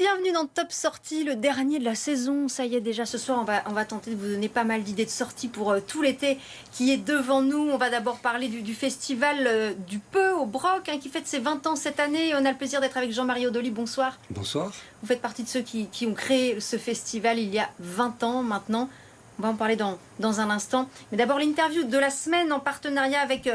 bienvenue dans Top Sortie, le dernier de la saison. Ça y est, déjà ce soir, on va tenter de vous donner pas mal d'idées de sorties pour tout l'été qui est devant nous. On va d'abord parler du festival du Peu au Broc, qui fête ses 20 ans cette année. On a le plaisir d'être avec Jean-Marie Odoli. Bonsoir. Bonsoir. Vous faites partie de ceux qui ont créé ce festival il y a 20 ans maintenant. On va en parler dans un instant. Mais d'abord, l'interview de la semaine en partenariat avec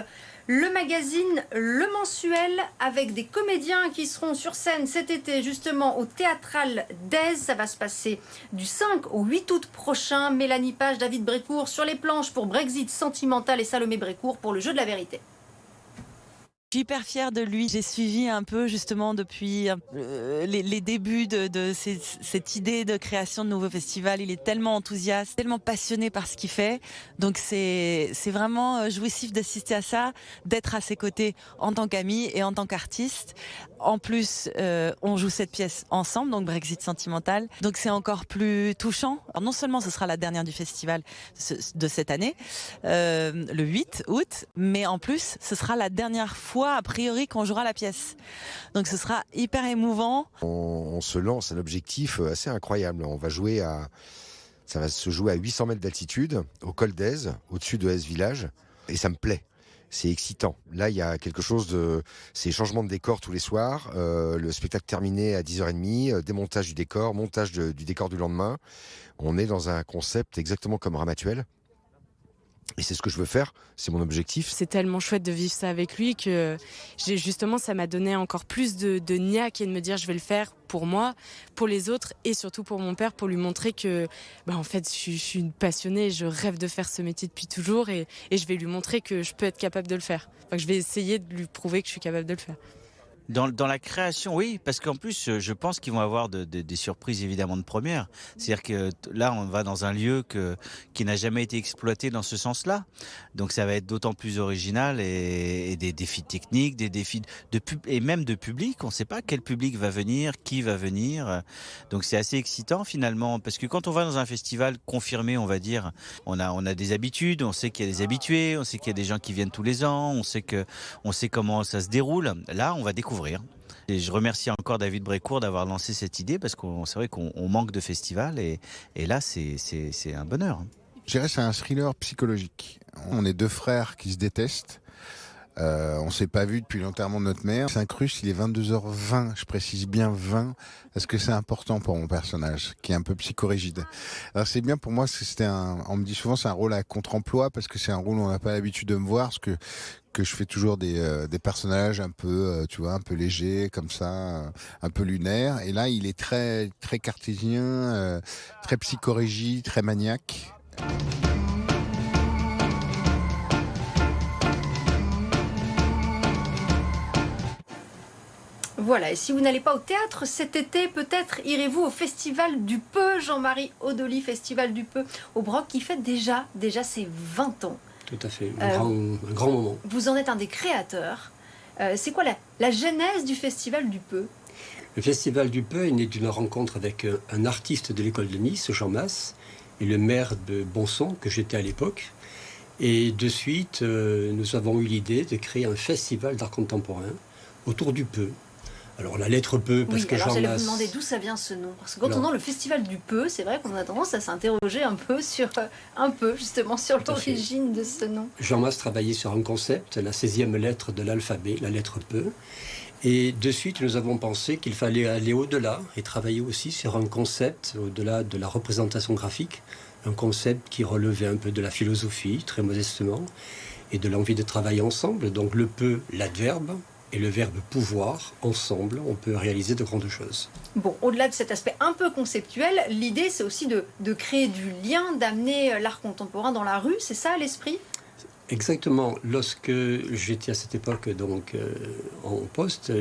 le magazine Le Mensuel, avec des comédiens qui seront sur scène cet été justement au Théâtral d'Aise. Ça va se passer du 5 au 8 août prochain. Mélanie Page, David Brécourt sur les planches pour Brexit Sentimental et Salomé Brécourt pour Le Jeu de la Vérité. Je suis hyper fière de lui. J'ai suivi un peu justement depuis les débuts de cette idée de création de nouveaux festivals. Il est tellement enthousiaste, tellement passionné par ce qu'il fait. Donc c'est vraiment jouissif d'assister à ça, d'être à ses côtés en tant qu'ami et en tant qu'artiste. En plus, on joue cette pièce ensemble, donc Brexit Sentimental. Donc c'est encore plus touchant. Alors non seulement ce sera la dernière du festival de cette année, le 8 août, mais en plus ce sera la dernière fois a priori qu'on jouera la pièce. Donc ce sera hyper émouvant. On se lance un objectif assez incroyable. Ça va se jouer à 800 mètres d'altitude, au col d'Aise, au-dessus de Aise Village. Et ça me plaît. C'est excitant. Là, il y a quelque chose de... C'est changement de décor tous les soirs. Le spectacle terminé à 10h30, démontage du décor, montage du décor du lendemain. On est dans un concept exactement comme Ramatuelle. Et c'est ce que je veux faire, c'est mon objectif. C'est tellement chouette de vivre ça avec lui que justement ça m'a donné encore plus de niaque et de me dire je vais le faire pour moi, pour les autres et surtout pour mon père, pour lui montrer que en fait je suis une passionnée, je rêve de faire ce métier depuis toujours et je vais lui montrer que je peux être capable de le faire. Enfin, je vais essayer de lui prouver que je suis capable de le faire. Dans la création, oui, parce qu'en plus, je pense qu'ils vont avoir des surprises évidemment de première. C'est-à-dire que là, on va dans un lieu qui n'a jamais été exploité dans ce sens-là. Donc ça va être d'autant plus original et des défis techniques, des défis et même de public. On ne sait pas quel public va venir, qui va venir. Donc c'est assez excitant finalement, parce que quand on va dans un festival confirmé, on va dire, on a des habitudes, on sait qu'il y a des habitués, on sait qu'il y a des gens qui viennent tous les ans, on sait comment ça se déroule. Là, on va découvrir. Et je remercie encore David Brécourt d'avoir lancé cette idée parce que c'est vrai qu'on manque de festivals et là c'est un bonheur. Je dirais que c'est un thriller psychologique. On est deux frères qui se détestent. On s'est pas vu depuis l'enterrement de notre mère. S'incruste, il est 22h20, je précise bien 20, parce que c'est important pour mon personnage, qui est un peu psychorigide. Alors c'est bien pour moi, on me dit souvent c'est un rôle à contre-emploi, parce que c'est un rôle où on n'a pas l'habitude de me voir, parce que je fais toujours des personnages un peu, tu vois, un peu légers, comme ça, un peu lunaires. Et là, il est très, très cartésien, très psychorigide, très maniaque. Voilà, et si vous n'allez pas au théâtre cet été, peut-être irez-vous au Festival du Peu, Jean-Marie Odoli, Festival du Peu au Broc, qui fête déjà ses 20 ans. Tout à fait, un grand moment. Vous en êtes un des créateurs. C'est quoi la genèse du Festival du Peu ? Le Festival du Peu est né d'une rencontre avec un artiste de l'école de Nice, Jean Masse, et le maire de Bonson, que j'étais à l'époque. Et de suite, nous avons eu l'idée de créer un festival d'art contemporain autour du Peu. Alors la lettre Peu, parce que Jean Masse... j'allais vous demander d'où ça vient ce nom. Parce que quand on entend le Festival du Peu, c'est vrai qu'on a tendance à s'interroger un peu sur l'origine de ce nom. Jean Masse travaillait sur un concept, la 16e lettre de l'alphabet, la lettre Peu. Et de suite, nous avons pensé qu'il fallait aller au-delà et travailler aussi sur un concept au-delà de la représentation graphique, un concept qui relevait un peu de la philosophie, très modestement, et de l'envie de travailler ensemble. Donc le Peu, l'adverbe, et le verbe pouvoir, ensemble, on peut réaliser de grandes choses. Bon, au-delà de cet aspect un peu conceptuel, l'idée c'est aussi de créer du lien, d'amener l'art contemporain dans la rue, c'est ça l'esprit ? Exactement. Lorsque j'étais à cette époque en poste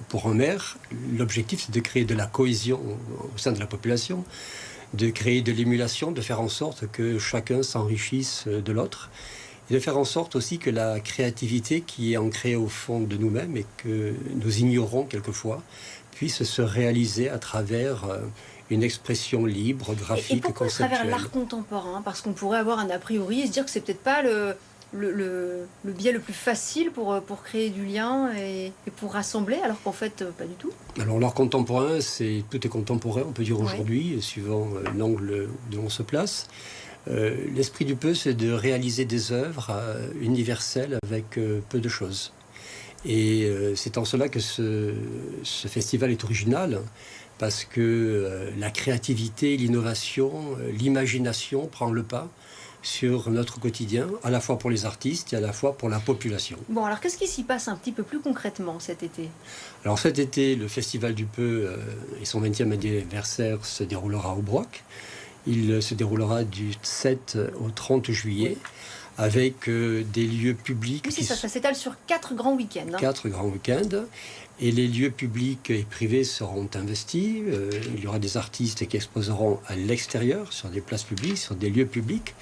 pour un maire, l'objectif c'est de créer de la cohésion au sein de la population, de créer de l'émulation, de faire en sorte que chacun s'enrichisse de l'autre. Et de faire en sorte aussi que la créativité qui est ancrée au fond de nous-mêmes et que nous ignorons quelquefois puisse se réaliser à travers une expression libre, graphique, et pourquoi conceptuelle. À travers l'art contemporain ? Parce qu'on pourrait avoir un a priori et se dire que c'est peut-être pas le biais le plus facile pour créer du lien et pour rassembler, alors qu'en fait, pas du tout. Alors l'art contemporain, tout est contemporain, on peut dire aujourd'hui, suivant l'angle où on se place. L'esprit du peu, c'est de réaliser des œuvres universelles avec peu de choses. Et c'est en cela que ce festival est original, parce que la créativité, l'innovation, l'imagination prend le pas sur notre quotidien, à la fois pour les artistes et à la fois pour la population. Bon, alors qu'est-ce qui s'y passe un petit peu plus concrètement cet été ? Alors cet été, le Festival du Peu et son 20e anniversaire se déroulera au Broc. Il se déroulera du 7 au 30 juillet. Avec des lieux publics. Oui, c'est ça s'étale sur 4 grands week-ends. 4 grands week-ends. Et les lieux publics et privés seront investis. Il y aura des artistes qui exposeront à l'extérieur, sur des places publiques, sur des lieux publics.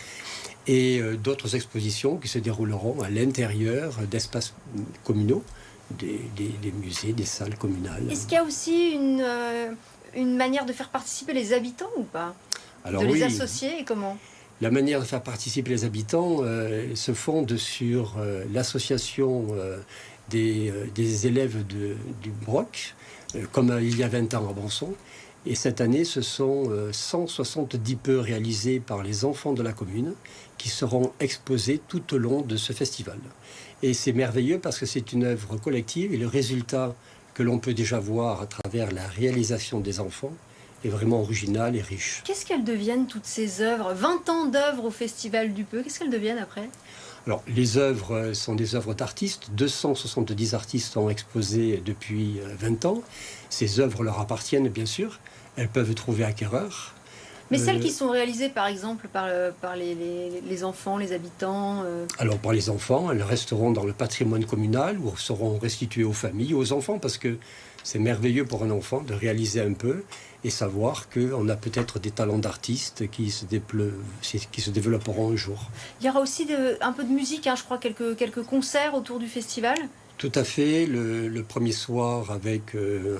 Et d'autres expositions qui se dérouleront à l'intérieur d'espaces communaux, des musées, des salles communales. Est-ce qu'il y a aussi une manière de faire participer les habitants ou pas ? Alors, de les associer et comment ? La manière de faire participer les habitants se fonde sur l'association des élèves du Broc, comme il y a 20 ans à Bonson. Et cette année, ce sont 170 peu réalisés par les enfants de la commune qui seront exposés tout au long de ce festival. Et c'est merveilleux parce que c'est une œuvre collective et le résultat que l'on peut déjà voir à travers la réalisation des enfants est vraiment original et riche. Qu'est-ce qu'elles deviennent, toutes ces œuvres ? 20 ans d'œuvres au Festival du Peu, qu'est-ce qu'elles deviennent après ? Alors, les œuvres sont des œuvres d'artistes. 270 artistes sont exposés depuis 20 ans. Ces œuvres leur appartiennent, bien sûr. Elles peuvent trouver acquéreur. Mais celles qui sont réalisées, par exemple, par les enfants, les habitants Alors, par les enfants, elles resteront dans le patrimoine communal ou seront restituées aux familles, aux enfants, parce que c'est merveilleux pour un enfant de réaliser un peu et savoir qu'on a peut-être des talents d'artistes qui se développeront un jour. Il y aura aussi un peu de musique, je crois, quelques concerts autour du festival. Tout à fait. Le premier soir, avec le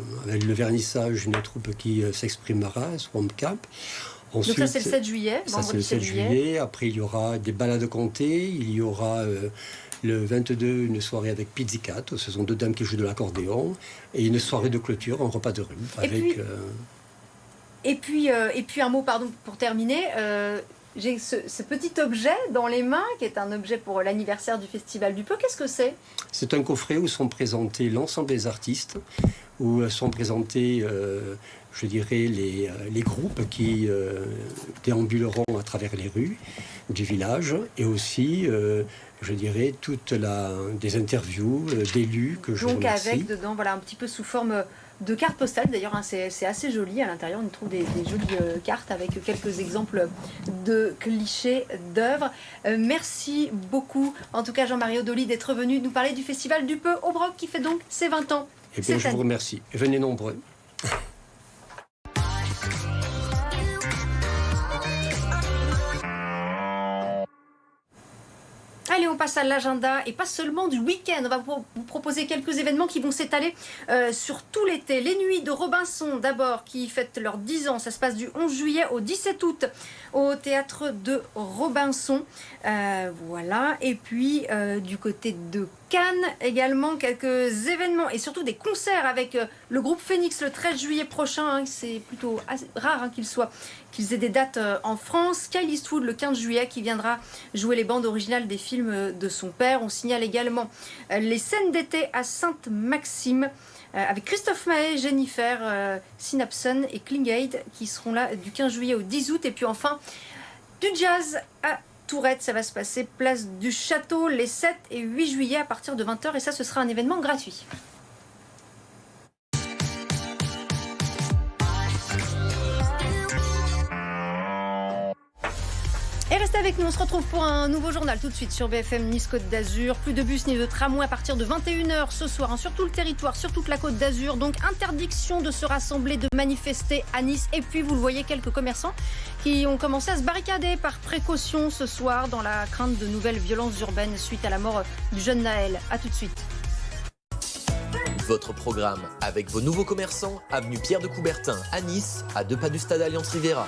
vernissage, une troupe qui s'exprimera, Swamp Camp. Ensuite, donc ça, c'est le 7 juillet. Ça, c'est le 7 juillet. Après, il y aura des balades comptées. Il y aura le 22, une soirée avec Pizzicat. Ce sont 2 dames qui jouent de l'accordéon. Et une soirée de clôture, un repas de rue. Et puis un mot, pardon, pour terminer. J'ai ce petit objet dans les mains, qui est un objet pour l'anniversaire du Festival du Peu. Qu'est-ce que c'est ? C'est un coffret où sont présentés l'ensemble des artistes, où sont présentés, je dirais, les groupes qui déambuleront à travers les rues du village, et aussi, je dirais, des interviews d'élus que je remercie. Donc avec dedans, voilà, un petit peu sous forme de cartes postales. D'ailleurs, c'est assez joli. À l'intérieur, on y trouve des jolies cartes avec quelques exemples de clichés d'œuvres. Merci beaucoup, en tout cas, Jean-Marie Odoli, d'être venu nous parler du Festival du Peu au Broc, qui fait donc ses 20 ans. Eh bien, je vous remercie. Venez nombreux. Allez, on passe à l'agenda, et pas seulement du week-end. On va vous proposer quelques événements qui vont s'étaler sur tout l'été. Les Nuits de Robinson, d'abord, qui fêtent leurs 10 ans. Ça se passe du 11 juillet au 17 août au théâtre de Robinson. Voilà. Et puis, du côté de Cannes, également, quelques événements et surtout des concerts avec le groupe Phoenix le 13 juillet prochain. C'est plutôt rare qu'ils aient des dates en France. Kyle Eastwood le 15 juillet qui viendra jouer les bandes originales des films de son père. On signale également les scènes d'été à Sainte-Maxime avec Christophe Maé, Jennifer Synapson et Klingade qui seront là du 15 juillet au 10 août. Et puis enfin, du jazz à Tourette, ça va se passer place du Château les 7 et 8 juillet à partir de 20h, et ça, ce sera un événement gratuit. Et restez avec nous, on se retrouve pour un nouveau journal tout de suite sur BFM Nice Côte d'Azur. Plus de bus ni de tramway à partir de 21h ce soir, sur tout le territoire, sur toute la Côte d'Azur. Donc interdiction de se rassembler, de manifester à Nice. Et puis vous le voyez, quelques commerçants qui ont commencé à se barricader par précaution ce soir dans la crainte de nouvelles violences urbaines suite à la mort du jeune Naël. A tout de suite. Votre programme avec vos nouveaux commerçants, avenue Pierre de Coubertin à Nice, à 2 pas du stade Alliance Riviera.